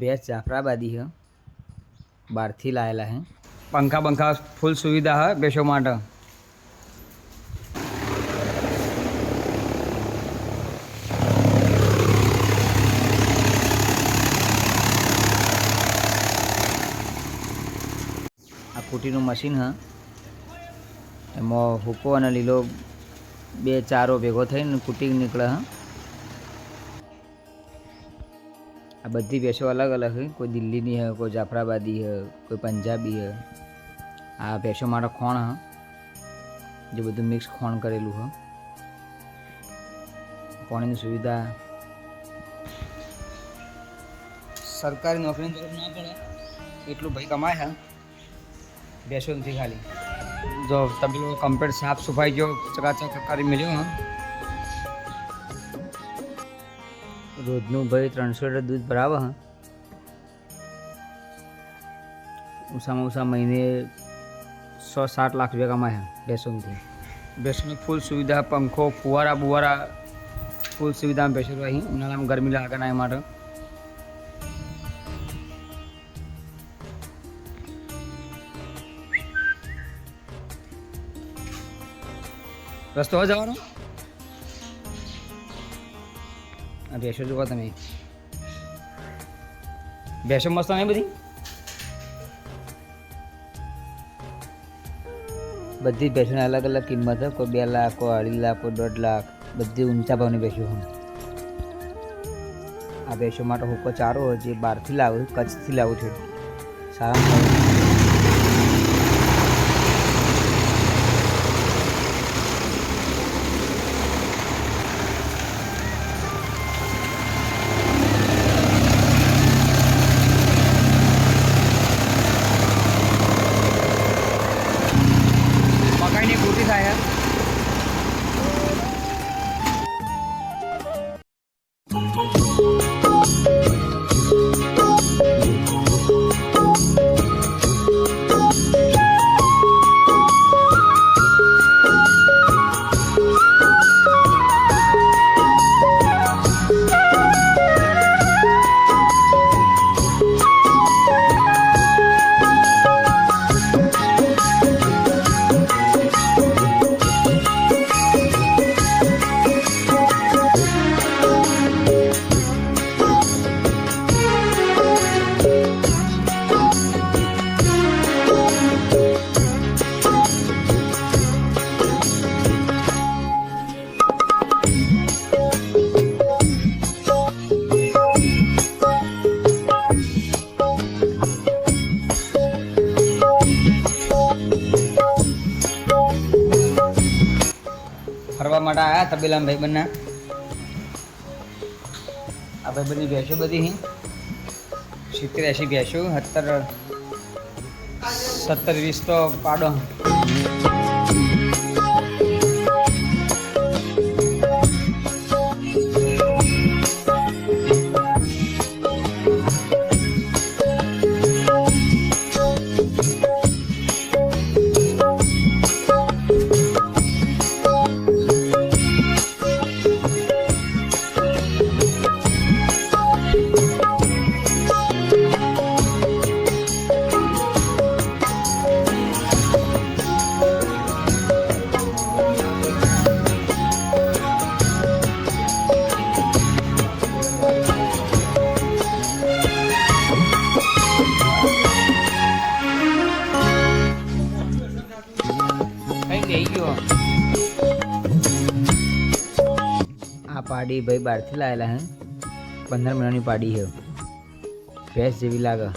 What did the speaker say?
भैंस जाफराबादी है, बाहर थी लाएला है। पंखा पंखा फूल सुविधा है भैंसों माटे। आ कूटीનું મશીન है, એમાં હુકો અને લીલો બે ચારો ભેગો થઈને કૂટી નીકળે है। आ बधी भैंसों अलग अलग है, कोई दिल्ली नी है, कोई जाफराबादी है, कोई पंजाबी है। आ भैंसों माटे खोण है, जो बधु मिक्स खोण करेलू है। पानी की सुविधा सरकारी नौकरी की जरूरत ना पड़े, एटलू भाई कमाए है भैंसों थी खाली। जो तबेलो कम्प्लीट साफ सफाई जो चकाचक कर मिलो हाँ। रोजनु भाई 300 लीटर दूध भरावे हाँ। ऊँचा में ऊँचा महीने 100-60 लाख रुपया कमाए हैं भैंसों थी। भैंसों में फुल सुविधा, पंखो फुवारा बुवारा फुल सुविधा में भैंसों रही। उन्हाळा में गर्मी लागे ना माटे रस्तो हो जवानो। आ भैंसों जो तमे भैंसों मस्त नहीं बधी बधी भैंसों ने अलग अलग किंमत है। कोई 2 लाख, कोई 2.5 लाख, कोई 1.5 लाख, बधी ऊंचा भाव ની ભેંસો है। आ भैंसों माटे हुको चारो है जे बहार थी लावे, कच्छ थी लावे छे सारा। મકાઈની કૂટી થાય છે। फरवा माटे आया तबेला में भाई बन्ना। आ भाई बनी भैंसों बधी ही 70-80 भैंसों 70-20 तो पाड़ो। आ पाड़ी भाई बाहर थी लाएला है, 15 महीना पाड़ी है। भैंस जेवी लागे।